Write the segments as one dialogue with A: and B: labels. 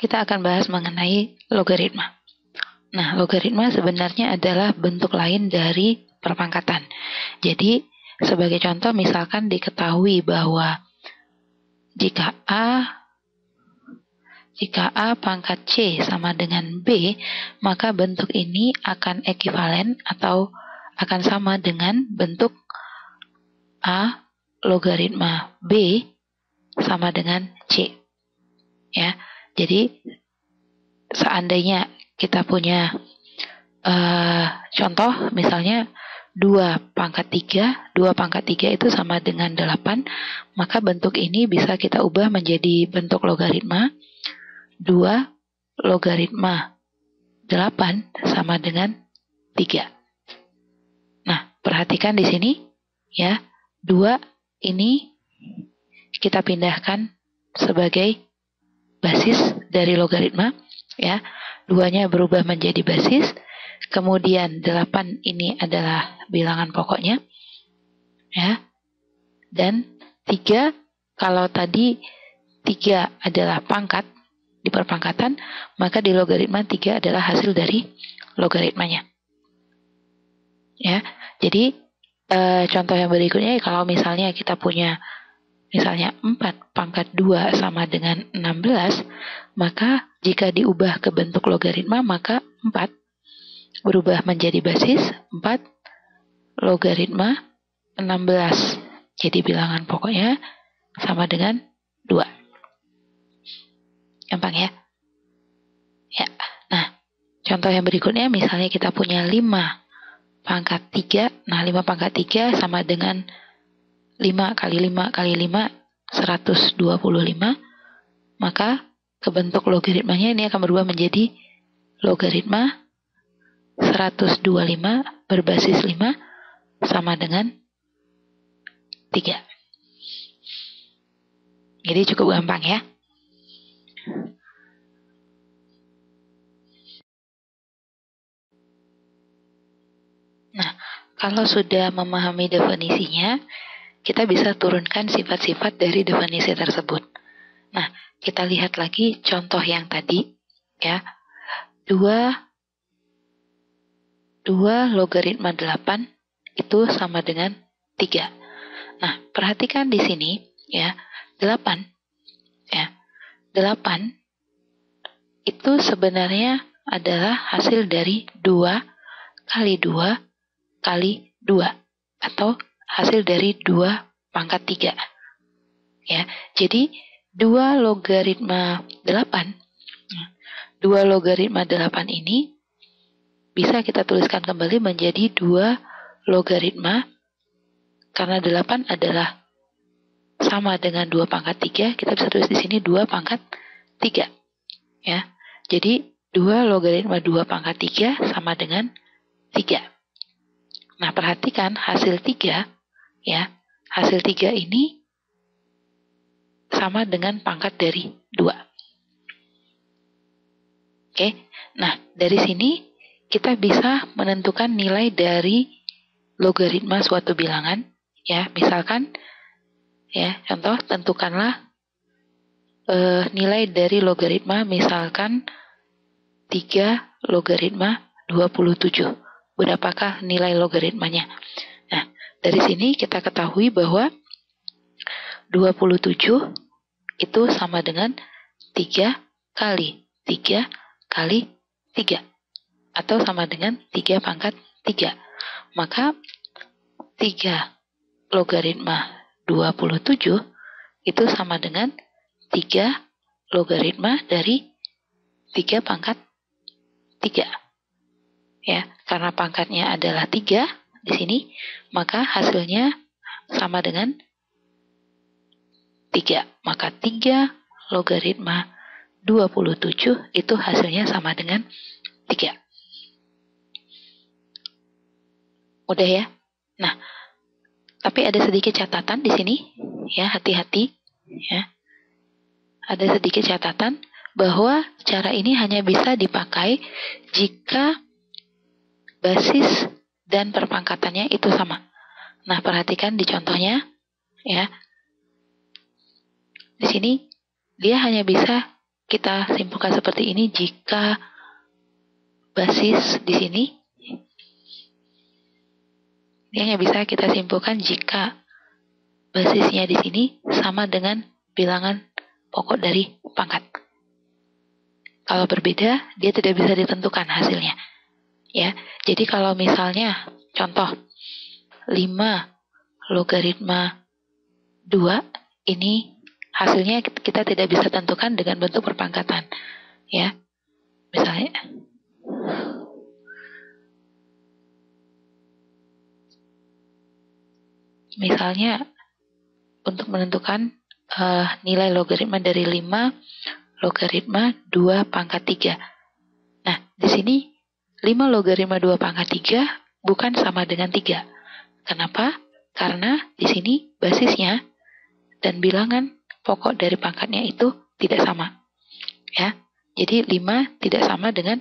A: kita akan bahas mengenai logaritma. Nah, logaritma sebenarnya adalah bentuk lain dari perpangkatan. Jadi, sebagai contoh misalkan diketahui bahwa jika A pangkat C sama dengan B, maka bentuk ini akan ekivalen atau akan sama dengan bentuk A logaritma B sama dengan C. Ya, jadi seandainya kita punya contoh misalnya 2 pangkat 3 itu sama dengan 8, maka bentuk ini bisa kita ubah menjadi bentuk logaritma 2 logaritma 8 sama dengan 3. Nah, perhatikan di sini ya, 2 ini kita pindahkan sebagai basis dari logaritma ya. 2-nya berubah menjadi basis. Kemudian 8 ini adalah bilangan pokoknya ya. Dan 3, kalau tadi 3 adalah pangkat di perpangkatan, maka di logaritma 3 adalah hasil dari logaritmanya. Ya. Jadi contoh yang berikutnya, kalau misalnya kita punya misalnya 4 pangkat 2 sama dengan 16, maka jika diubah ke bentuk logaritma, maka 4 berubah menjadi basis 4 logaritma 16. Jadi bilangan pokoknya sama dengan 2. Gampang ya? Ya. Nah, contoh yang berikutnya misalnya kita punya 5 pangkat 3. Nah, 5 pangkat 3 sama dengan 5 kali 5 kali 5, 125. Maka kebentuk logaritmanya ini akan berubah menjadi logaritma 125 berbasis 5 sama dengan 3. Jadi cukup gampang ya. Nah, kalau sudah memahami definisinya, kita bisa turunkan sifat-sifat dari definisi tersebut. Nah, kita lihat lagi contoh yang tadi ya. 2 logaritma 8 itu sama dengan 3. Nah, perhatikan di sini ya, 8 ya. 8 itu sebenarnya adalah hasil dari 2 kali 2 kali 2 atau hasil dari 2 pangkat 3. Ya, jadi 2 logaritma 8 ini bisa kita tuliskan kembali menjadi 2 logaritma, karena 8 adalah sama dengan 2 pangkat 3, kita bisa tulis di sini 2 pangkat 3. Ya. Jadi 2 logaritma 2 pangkat 3 sama dengan 3. Nah, perhatikan hasil 3 ya. Hasil 3 ini sama dengan pangkat dari 2. Oke. Nah, dari sini kita bisa menentukan nilai dari logaritma suatu bilangan ya. Misalkan ya, contoh tentukanlah nilai dari logaritma misalkan 3 logaritma 27. Berapakah nilai logaritmanya? Nah, dari sini kita ketahui bahwa 27 itu sama dengan 3 kali 3 kali 3. Atau sama dengan 3 pangkat 3. Maka 3 logaritma 27 itu sama dengan 3 logaritma dari 3 pangkat 3. Ya, karena pangkatnya adalah 3 di sini, maka hasilnya sama dengan 3. Maka 3 logaritma 27 itu hasilnya sama dengan 3. Mudah ya? Nah, tapi ada sedikit catatan di sini, ya, hati-hati, ya. Ada sedikit catatan bahwa cara ini hanya bisa dipakai jika basis dan perpangkatannya itu sama. Nah, perhatikan di contohnya, ya. Di sini dia hanya bisa kita simpulkan seperti ini jika basis di sini, ini hanya bisa kita simpulkan jika basisnya di sini sama dengan bilangan pokok dari pangkat. Kalau berbeda, dia tidak bisa ditentukan hasilnya. Ya, jadi kalau misalnya contoh 5 logaritma 2, ini hasilnya kita tidak bisa tentukan dengan bentuk perpangkatan. Ya, misalnya untuk menentukan nilai logaritma dari 5 logaritma 2 pangkat 3. Nah, di sini 5 logaritma 2 pangkat 3 bukan sama dengan 3. Kenapa? Karena di sini basisnya dan bilangan pokok dari pangkatnya itu tidak sama. Ya. Jadi 5 tidak sama dengan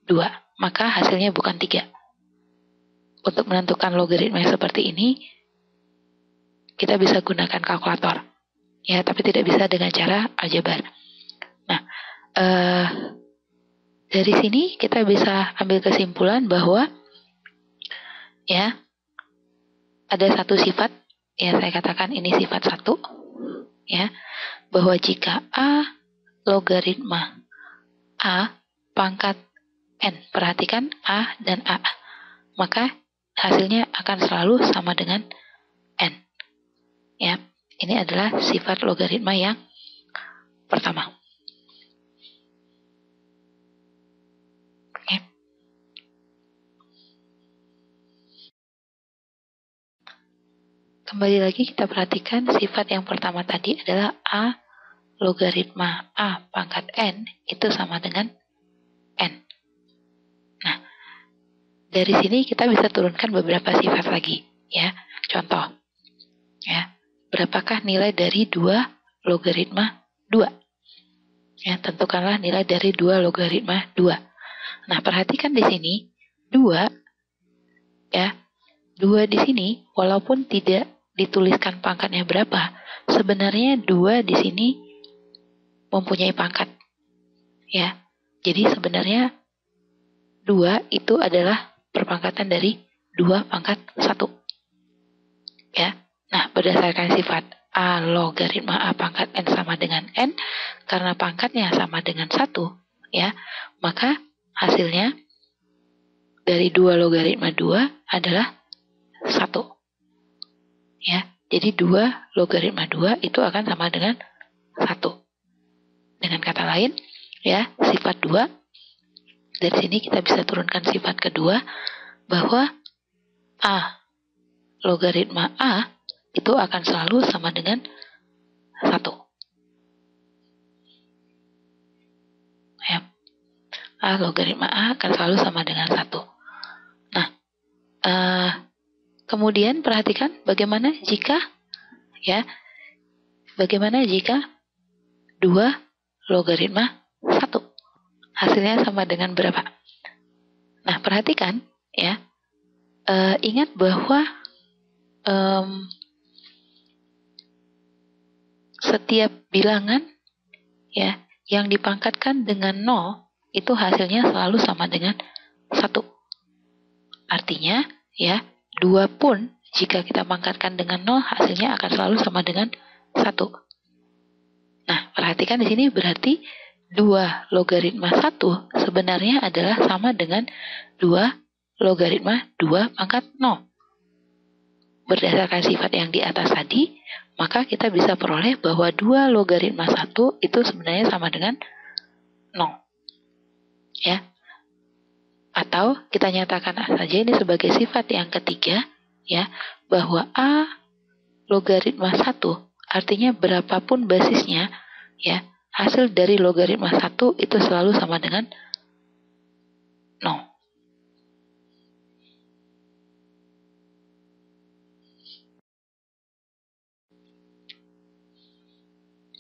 A: 2, maka hasilnya bukan 3. Untuk menentukan logaritma seperti ini, kita bisa gunakan kalkulator. Ya, tapi tidak bisa dengan cara aljabar. Nah, dari sini kita bisa ambil kesimpulan bahwa ya ada satu sifat, ya saya katakan ini sifat 1, ya, bahwa jika A logaritma A pangkat N, perhatikan A dan A, maka hasilnya akan selalu sama dengan N. Ya, ini adalah sifat logaritma yang pertama. Oke. Kembali lagi kita perhatikan sifat yang pertama tadi adalah A logaritma A pangkat N itu sama dengan N. Nah, dari sini kita bisa turunkan beberapa sifat lagi, ya. Contoh, ya, berapakah nilai dari 2 logaritma 2? Ya, tentukanlah nilai dari 2 logaritma 2. Nah, perhatikan di sini 2, ya, 2 di sini walaupun tidak dituliskan pangkatnya berapa, sebenarnya 2 di sini mempunyai pangkat. Ya. Jadi sebenarnya 2 itu adalah perpangkatan dari 2 pangkat 1. Ya. Nah, berdasarkan sifat A logaritma A pangkat N sama dengan N, karena pangkatnya sama dengan 1, ya, maka hasilnya dari 2 logaritma 2 adalah 1. Ya, jadi 2 logaritma 2 itu akan sama dengan 1. Dengan kata lain, ya, sifat 2, dari sini kita bisa turunkan sifat kedua, bahwa A logaritma A itu akan selalu sama dengan 1. Ya. A logaritma A akan selalu sama dengan 1. Nah, kemudian perhatikan bagaimana jika 2 logaritma 1 hasilnya sama dengan berapa? Nah, perhatikan, ya, ingat bahwa setiap bilangan, ya, yang dipangkatkan dengan 0 itu hasilnya selalu sama dengan 1. Artinya, ya, 2 pun jika kita pangkatkan dengan 0 hasilnya akan selalu sama dengan 1. Nah, perhatikan di sini berarti 2 logaritma 1 sebenarnya adalah sama dengan 2 logaritma 2 pangkat 0. Berdasarkan sifat yang di atas tadi, maka kita bisa peroleh bahwa 2 logaritma 1 itu sebenarnya sama dengan 0. Ya. Atau kita nyatakan saja ini sebagai sifat yang ketiga, ya, bahwa A logaritma 1 artinya berapapun basisnya, ya, hasil dari logaritma 1 itu selalu sama dengan 0.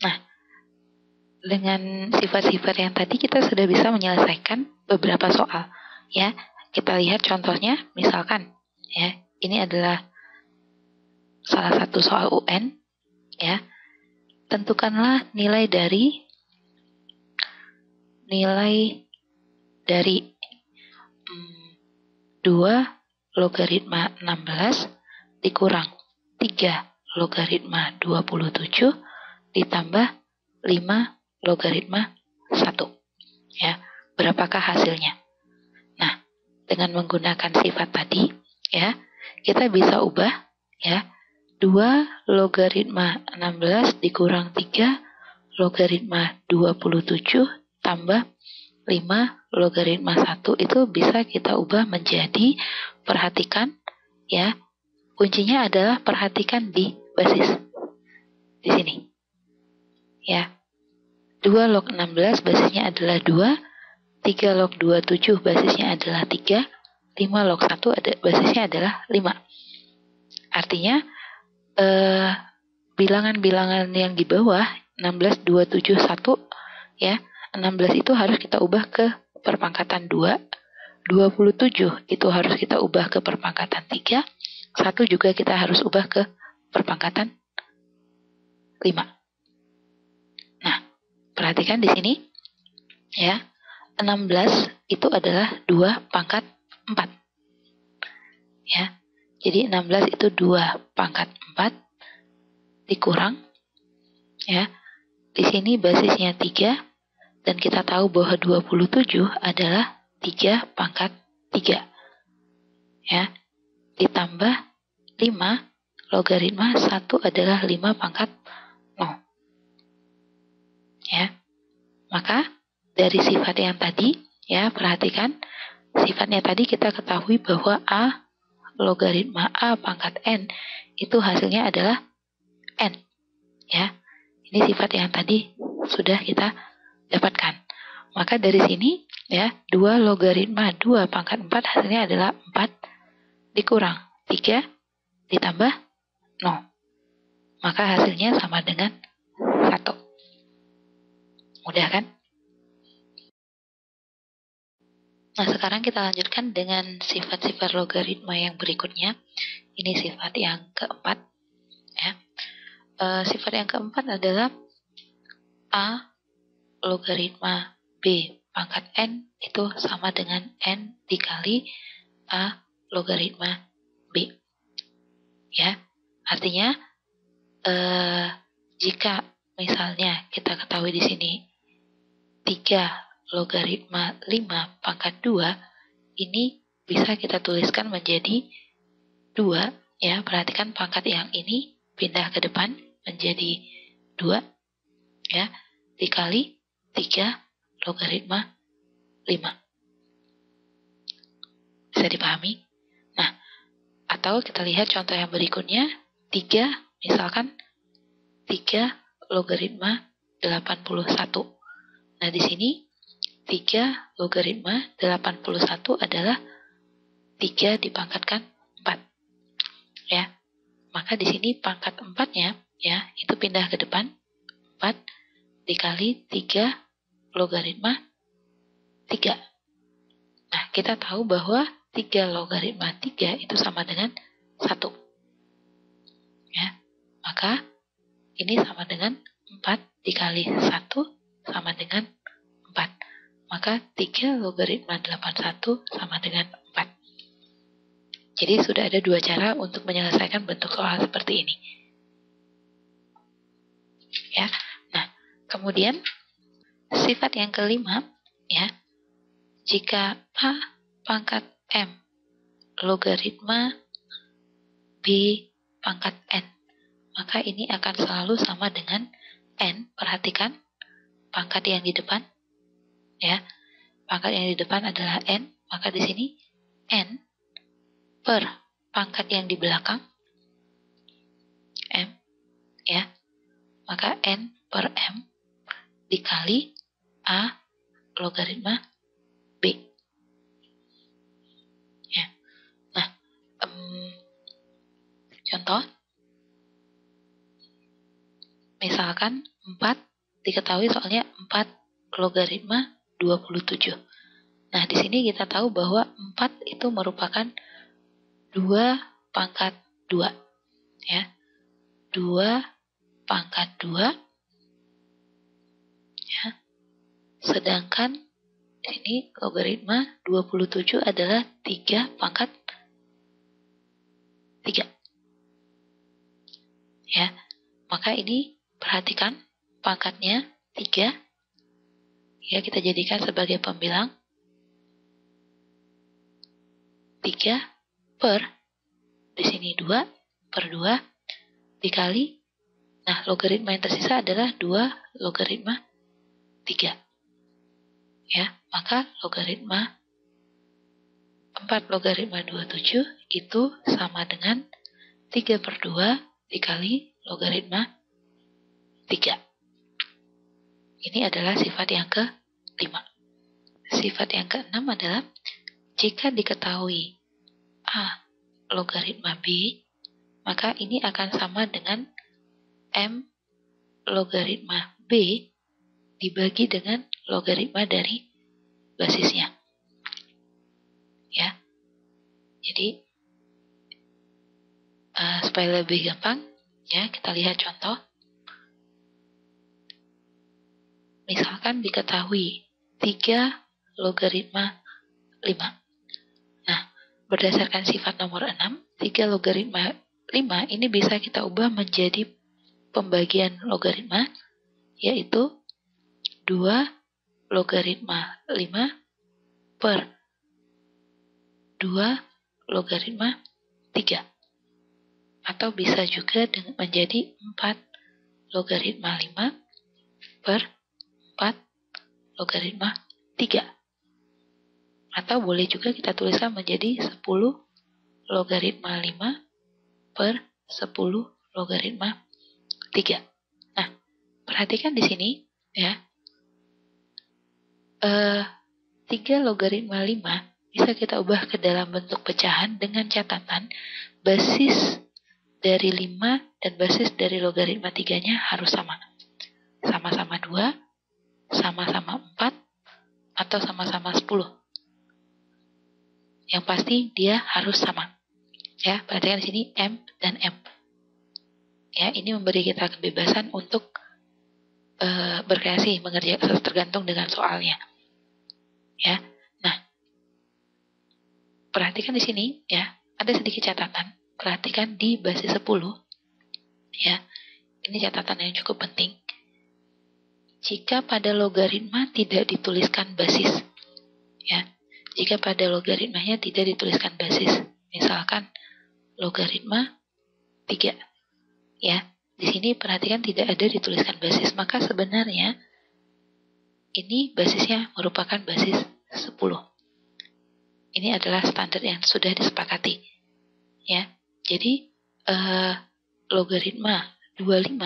A: Nah, dengan sifat-sifat yang tadi kita sudah bisa menyelesaikan beberapa soal. Ya, kita lihat contohnya, misalkan, ya, ini adalah salah satu soal UN, ya. Tentukanlah nilai dari nilai dari 2 logaritma 16 dikurang 3 logaritma 27 ditambah 5 logaritma 1. Ya, berapakah hasilnya? Nah, dengan menggunakan sifat tadi, ya, kita bisa ubah, ya, 2 logaritma 16 dikurang 3 logaritma 27 tambah 5 logaritma 1 itu bisa kita ubah menjadi, perhatikan, ya, kuncinya adalah perhatikan di basis. Di sini. Ya. 2 log 16 basisnya adalah 2, 3 log 27 basisnya adalah 3, 5 log 1 basisnya adalah 5. Artinya, bilangan-bilangan yang di bawah 16, 27, 1, ya, 16 itu harus kita ubah ke perpangkatan 2, 27 itu harus kita ubah ke perpangkatan 3, 1 juga kita harus ubah ke perpangkatan 5. Nah, perhatikan di sini, ya, 16 itu adalah 2 pangkat 4. Ya, jadi 16 itu 2 pangkat 4 dikurang, ya, di sini basisnya 3, dan kita tahu bahwa 27 adalah 3 pangkat 3. Ya, ditambah 5 logaritma 1 adalah 5 pangkat 0. Ya, maka dari sifat yang tadi, ya, perhatikan sifatnya tadi kita ketahui bahwa A logaritma A pangkat N itu hasilnya adalah N. Ya, ini sifat yang tadi sudah kita dapatkan. Maka dari sini, ya, 2 logaritma 2 pangkat 4 hasilnya adalah 4 dikurang 3 ditambah 0. Maka hasilnya sama dengan 1. Mudah kan? Nah, sekarang kita lanjutkan dengan sifat-sifat logaritma yang berikutnya. Ini sifat yang keempat. Ya. Sifat yang keempat adalah A logaritma B pangkat N itu sama dengan N dikali A logaritma B. Ya, artinya jika misalnya kita ketahui di sini 3 logaritma 5 pangkat 2, ini bisa kita tuliskan menjadi 2, ya, perhatikan pangkat yang ini pindah ke depan menjadi 2, ya, dikali 3 logaritma 5. Bisa dipahami? Nah, atau kita lihat contoh yang berikutnya, 3, misalkan 3 logaritma 81. Nah, di sini 3 logaritma 81 adalah 3 dipangkatkan 4. Ya. Maka di sini pangkat 4-nya, ya, itu pindah ke depan, 4 dikali 3 logaritma 3. Nah, kita tahu bahwa 3 logaritma 3 itu sama dengan 1. Ya. Maka ini sama dengan 4 dikali 1 sama dengan 4. Maka 3 logaritma 81 sama dengan 4. Jadi sudah ada 2 cara untuk menyelesaikan bentuk soal seperti ini. Ya. Nah, kemudian sifat yang kelima, ya, jika A pangkat M logaritma B pangkat N, maka ini akan selalu sama dengan N. Perhatikan pangkat yang di depan, ya, pangkat yang di depan adalah N, maka di sini N per pangkat yang di belakang M, ya, maka N per M dikali A logaritma B. Ya. Nah, contoh, misalkan 4 diketahui soalnya 4 logaritma 27. Nah, di sini kita tahu bahwa 4 itu merupakan 2 pangkat 2. Ya. 2 pangkat 2, ya, Sedangkan di sini logaritma 27 adalah 3 pangkat 3. Ya, maka ini perhatikan pangkatnya 3. Ya, kita jadikan sebagai pembilang 3 per, di sini 2 per 2 dikali, nah logaritma yang tersisa adalah 2 logaritma 3. Ya, maka logaritma 4 logaritma 27 itu sama dengan 3 per 2 dikali logaritma 3. Ini adalah sifat yang ke-5. Sifat yang ke-6 adalah jika diketahui A logaritma B, maka ini akan sama dengan M logaritma B dibagi dengan logaritma dari basisnya. Ya, jadi supaya lebih gampang, ya kita lihat contoh. Misalkan diketahui 3 logaritma 5. Nah, berdasarkan sifat nomor 6, 3 logaritma 5 ini bisa kita ubah menjadi pembagian logaritma, yaitu 2 logaritma 5 per 2 logaritma 3. Atau bisa juga menjadi 4 logaritma 5 per 4 logaritma 3. Atau boleh juga kita tuliskan menjadi 10 logaritma 5 per 10 logaritma 3. Nah, perhatikan di sini ya. 3 logaritma 5 bisa kita ubah ke dalam bentuk pecahan dengan catatan basis dari 5 dan basis dari logaritma 3-nya harus sama. Sama-sama 2, sama-sama 4, atau sama-sama 10. Yang pasti dia harus sama. Ya, perhatikan di sini M dan M. Ya, ini memberi kita kebebasan untuk berkreasi, mengerjakan tergantung dengan soalnya. Ya. Nah, perhatikan di sini ya, ada sedikit catatan. Perhatikan di basis 10. Ya. Ini catatan yang cukup penting. Jika pada logaritma tidak dituliskan basis. Ya. Jika pada logaritmanya tidak dituliskan basis. Misalkan logaritma 3. Ya. Di sini perhatikan tidak ada dituliskan basis, maka sebenarnya ini basisnya merupakan basis 10. Ini adalah standar yang sudah disepakati. Ya. Jadi logaritma 25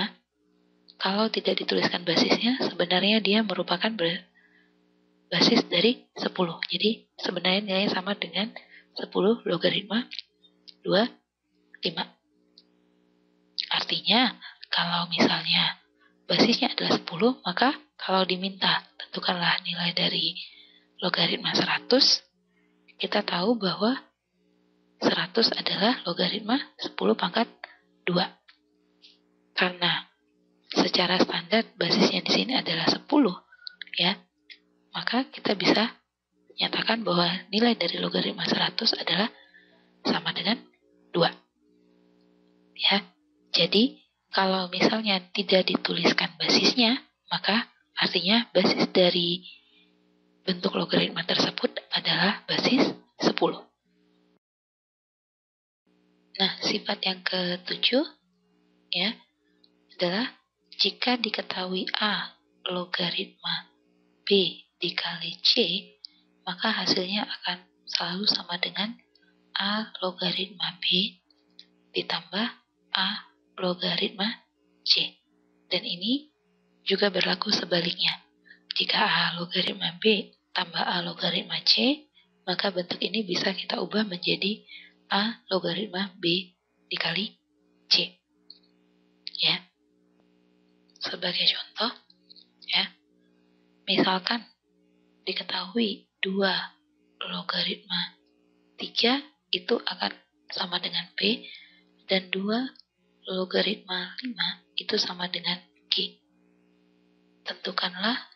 A: kalau tidak dituliskan basisnya sebenarnya dia merupakan basis dari 10. Jadi sebenarnya nilainya sama dengan 10 logaritma 25. Artinya kalau misalnya basisnya adalah 10, maka kalau diminta tentukanlah nilai dari logaritma 100, kita tahu bahwa 100 adalah logaritma 10 pangkat 2. Karena secara standar basisnya di sini adalah 10, ya, maka kita bisa nyatakan bahwa nilai dari logaritma 100 adalah sama dengan 2. Ya, jadi kalau misalnya tidak dituliskan basisnya, maka artinya basis dari bentuk logaritma tersebut adalah basis 10. Nah, sifat yang ke-7 ya adalah jika diketahui A logaritma B dikali C, maka hasilnya akan selalu sama dengan A logaritma B ditambah A logaritma C. Dan ini juga berlaku sebaliknya. Jika A logaritma B tambah A logaritma C, maka bentuk ini bisa kita ubah menjadi A logaritma B dikali C. Ya. Sebagai contoh, ya. Misalkan diketahui 2 logaritma 3 itu akan sama dengan B, dan 2 logaritma 5 itu sama dengan G. Tentukanlah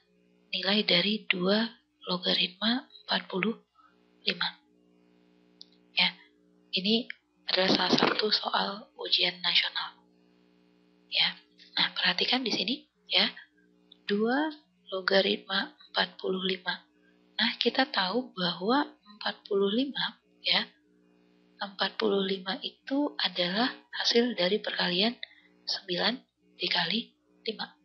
A: nilai dari 2 logaritma 45. Ya, ini adalah salah satu soal ujian nasional. Ya. Nah, perhatikan di sini ya. 2 logaritma 45. Nah, kita tahu bahwa 45 ya. 45 itu adalah hasil dari perkalian 9 dikali 5.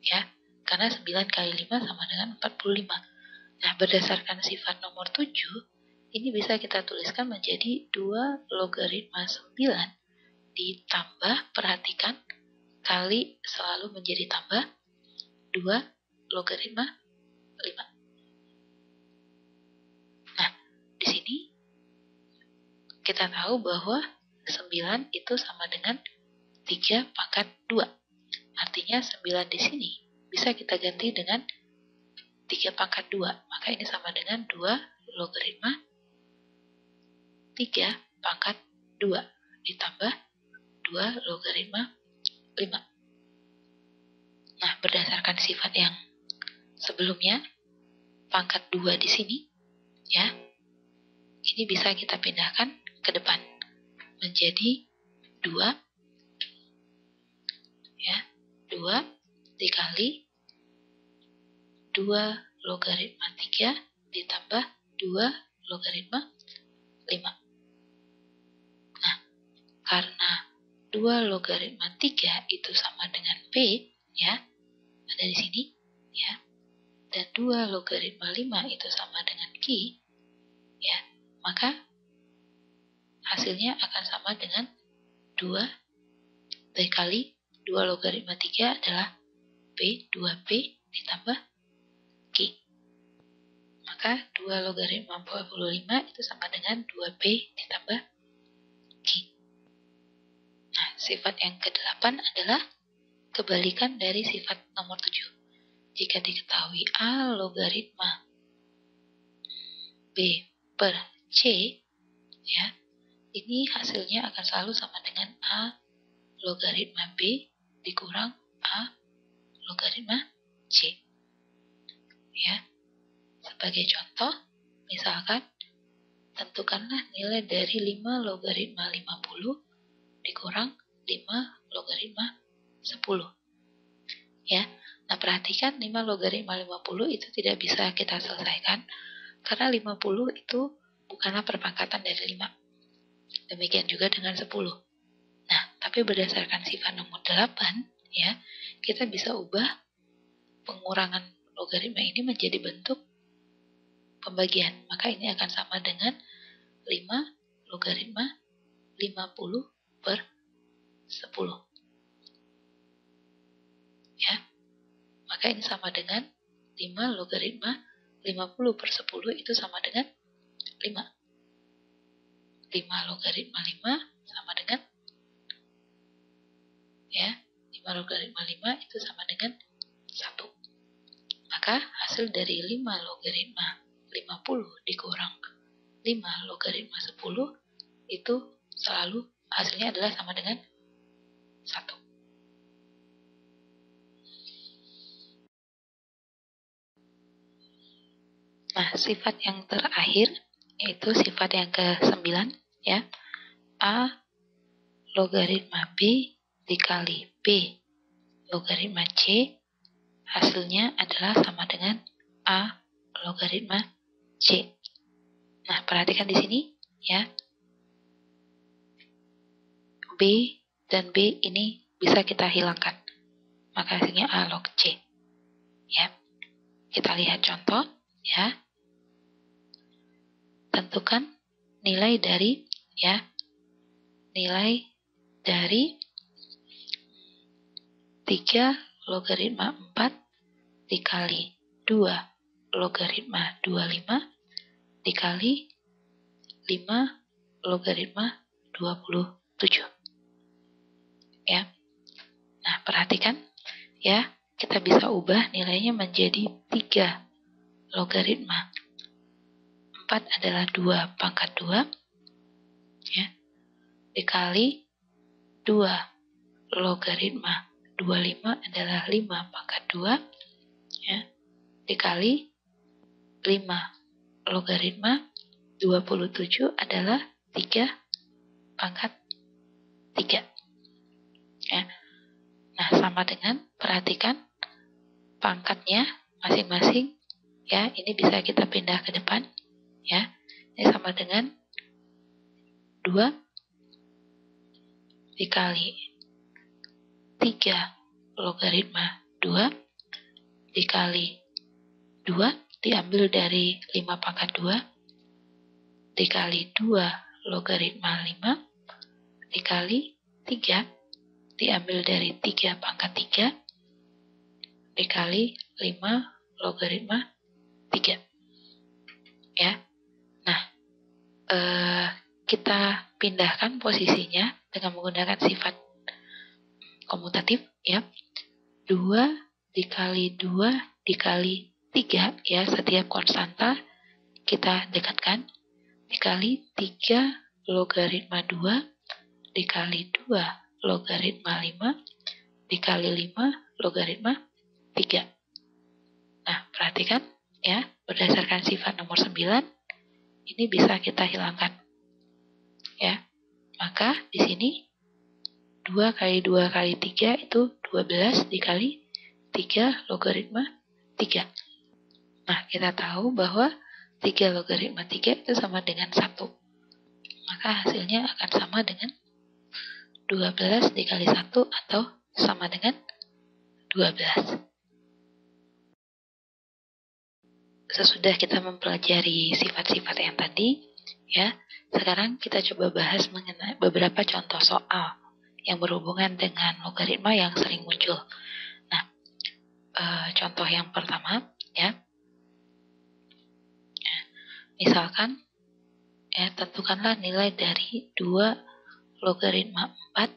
A: Ya, karena 9 kali 5 sama dengan 45. Nah, berdasarkan sifat nomor 7, ini bisa kita tuliskan menjadi 2 logaritma 9 ditambah, perhatikan, kali selalu menjadi tambah 2 logaritma 5. Nah, di sini kita tahu bahwa 9 itu sama dengan 3 pangkat 2. Artinya 9 di sini bisa kita ganti dengan 3 pangkat 2. Maka ini sama dengan 2 logaritma 3 pangkat 2 ditambah 2 logaritma 5. Nah, berdasarkan sifat yang sebelumnya, pangkat 2 di sini, ya, ini bisa kita pindahkan ke depan menjadi 2, ya, 2 dikali 2 logaritma 3 ditambah 2 logaritma 5. Nah, karena 2 logaritma 3 itu sama dengan P, ya, ada di sini, ya, dan 2 logaritma 5 itu sama dengan Q, ya, maka hasilnya akan sama dengan 2 dikali 2 logaritma 3 adalah P, 2P ditambah Q. Maka 2 logaritma 45 itu sama dengan 2P ditambah Q. Nah, sifat yang ke-8 adalah kebalikan dari sifat nomor 7. Jika diketahui A logaritma B per C, ya, ini hasilnya akan selalu sama dengan A logaritma B dikurang A logaritma C. Ya, sebagai contoh, misalkan tentukanlah nilai dari 5 logaritma 50 dikurang 5 logaritma 10. Ya, nah perhatikan 5 logaritma 50 itu tidak bisa kita selesaikan karena 50 itu bukanlah perpangkatan dari 5. Demikian juga dengan 10. Nah, tapi berdasarkan sifat nomor 8, ya, kita bisa ubah pengurangan logaritma ini menjadi bentuk pembagian. Maka ini akan sama dengan 5 logaritma 50 per 10. Ya, maka ini sama dengan 5 logaritma 50 per 10 itu sama dengan 5. 5 logaritma 5 sama dengan, ya, 5 logaritma 5 itu sama dengan 1. Maka hasil dari 5 logaritma 50 dikurang 5 logaritma 10 itu selalu hasilnya adalah sama dengan 1. Nah, sifat yang terakhir yaitu sifat yang ke-9, ya. A logaritma B dikali B logaritma C hasilnya adalah sama dengan A logaritma C. Nah, perhatikan di sini, ya. B dan B ini bisa kita hilangkan. Maka hasilnya A log C. Ya. Kita lihat contoh, ya. Tentukan nilai dari, ya, nilai dari 3 logaritma 4 dikali 2 logaritma 25 dikali 5 logaritma 27. Ya. Nah, perhatikan, ya, kita bisa ubah nilainya menjadi 3 logaritma 4 adalah 2 pangkat 2, ya, dikali 2 logaritma 25 adalah 5 pangkat 2, ya, dikali 5 logaritma 27 adalah 3 pangkat 3. Ya. Nah, sama dengan, perhatikan pangkatnya masing-masing, ya, ini bisa kita pindah ke depan, ya. Ini sama dengan 2 dikali 3 logaritma 2 dikali 2 diambil dari 5 pangkat 2 dikali 2 logaritma 5 dikali 3 diambil dari 3 pangkat 3 dikali 5 logaritma 3. Ya. Nah, kita pindahkan posisinya dengan menggunakan sifat komutatif, ya. 2 dikali 2 dikali 3, ya, setiap konstanta kita dekatkan, dikali 3 logaritma 2 dikali 2 logaritma 5 dikali 5 logaritma 3. Nah, perhatikan, ya, berdasarkan sifat nomor 9, ini bisa kita hilangkan. Ya, maka di sini 2 kali 2 kali 3 itu 12 dikali 3 logaritma 3. Nah, kita tahu bahwa 3 logaritma 3 itu sama dengan 1. Maka hasilnya akan sama dengan 12 dikali 1 atau sama dengan 12. Sesudah kita mempelajari sifat-sifat yang tadi, ya, sekarang kita coba bahas mengenai beberapa contoh soal yang berhubungan dengan logaritma yang sering muncul. Nah, contoh yang pertama, ya, misalkan, ya, tentukanlah nilai dari 2 logaritma 4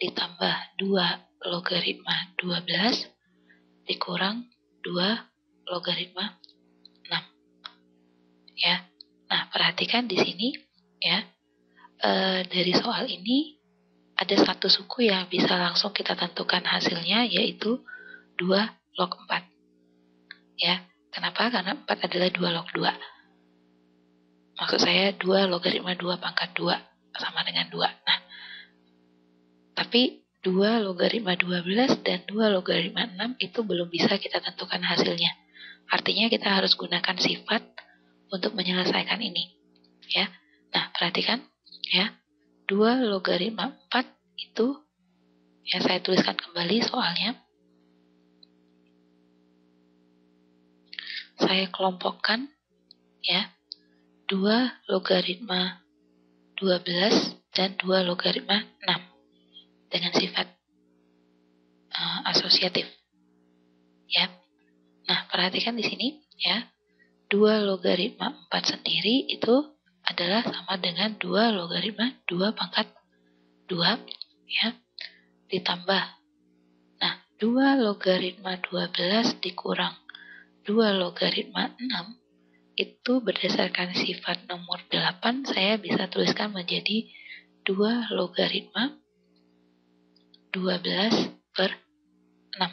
A: ditambah 2 logaritma 12 dikurang 2 logaritma 6. Ya. Nah, perhatikan di sini, ya, dari soal ini ada satu suku yang bisa langsung kita tentukan hasilnya, yaitu 2 log 4. Ya. Kenapa? Karena 4 adalah 2 log 2. Maksud saya 2 logaritma 2 pangkat 2 sama dengan 2. Nah, tapi 2 logaritma 12 dan 2 logaritma 6 itu belum bisa kita tentukan hasilnya. Artinya kita harus gunakan sifat untuk menyelesaikan ini. Ya. Nah, perhatikan, ya. 2 logaritma 4 itu, ya, saya tuliskan kembali soalnya. Saya kelompokkan, ya, 2 logaritma 12 dan 2 logaritma 6 dengan sifat asosiatif. Ya. Nah, perhatikan di sini, ya. 2 logaritma 4 sendiri itu adalah sama dengan 2 logaritma 2 pangkat 2, ya, ditambah. Nah, 2 logaritma 12 dikurang 2 logaritma 6 itu berdasarkan sifat nomor 8 saya bisa tuliskan menjadi 2 logaritma 12 per 6.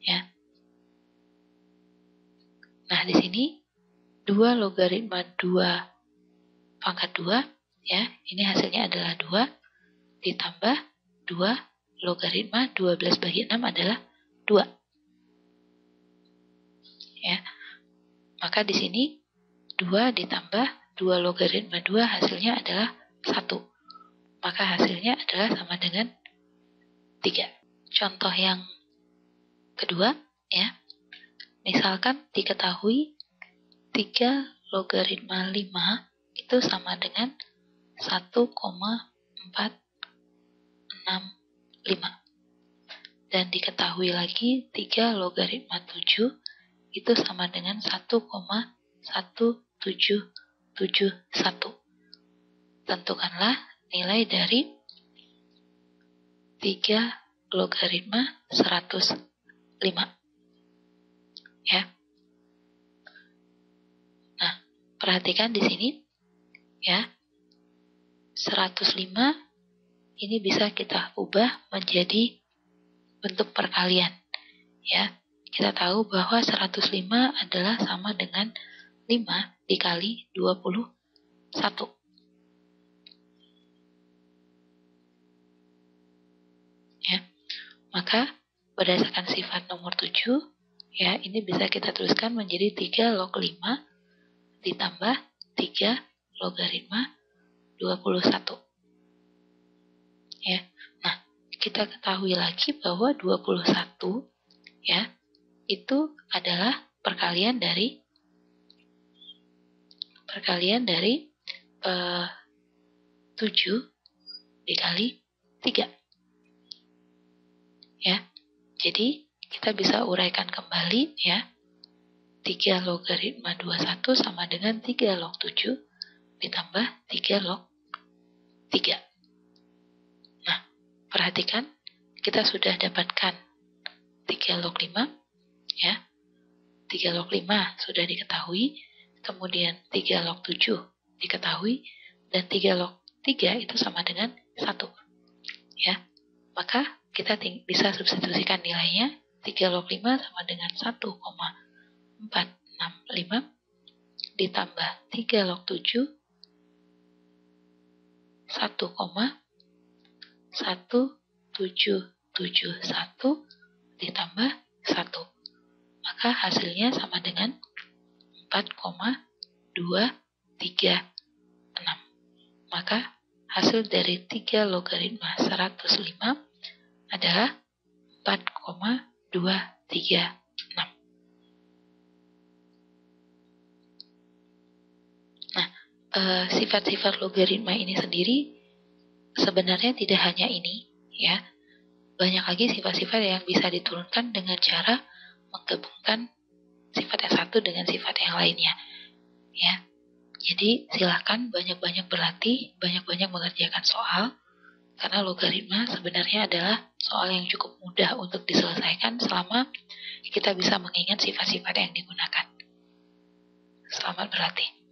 A: Ya. Nah, di sini 2 logaritma 2 pangkat 2, ya, ini hasilnya adalah 2, ditambah 2 logaritma 12 bagi 6 adalah 2. Ya. Maka di sini 2 ditambah 2 logaritma 2 hasilnya adalah 1. Maka hasilnya adalah sama dengan 3. Contoh yang kedua, ya. Misalkan diketahui 3 logaritma 5 itu sama dengan 1,465. Dan diketahui lagi 3 logaritma 7 itu sama dengan 1,1771. Tentukanlah nilai dari 3 logaritma 105. Ya. Nah, perhatikan di sini, ya. 105 ini bisa kita ubah menjadi bentuk perkalian. Ya, kita tahu bahwa 105 adalah sama dengan 5 dikali 21. Ya, maka berdasarkan sifat nomor 7, ya, ini bisa kita tuliskan menjadi 3 log 5 ditambah 3 logaritma 21. Ya. Nah, kita ketahui lagi bahwa 21 ya, itu adalah perkalian dari 7 dikali 3. Ya. Jadi, kita bisa uraikan kembali ya. 3 logaritma 21 sama dengan 3 log 7 ditambah 3 log 3. Nah, perhatikan, kita sudah dapatkan 3 log 5 ya. 3 log 5 sudah diketahui, kemudian 3 log 7 diketahui, dan 3 log 3 itu sama dengan 1. Ya. Maka kita bisa substitusikan nilainya. 3 log 5 sama dengan 1,465 ditambah 3 log 7 1,1771 ditambah 1. Maka hasilnya sama dengan 4,236. Maka hasil dari 3 logaritma 105 adalah 4,236. Nah, sifat-sifat logaritma ini sendiri sebenarnya tidak hanya ini, ya. Banyak lagi sifat-sifat yang bisa diturunkan dengan cara menggabungkan sifat yang satu dengan sifat yang lainnya, ya. Jadi silahkan banyak-banyak berlatih, banyak-banyak mengerjakan soal, karena logaritma sebenarnya adalah soal yang cukup mudah untuk diselesaikan selama kita bisa mengingat sifat-sifat yang digunakan. Selamat berlatih.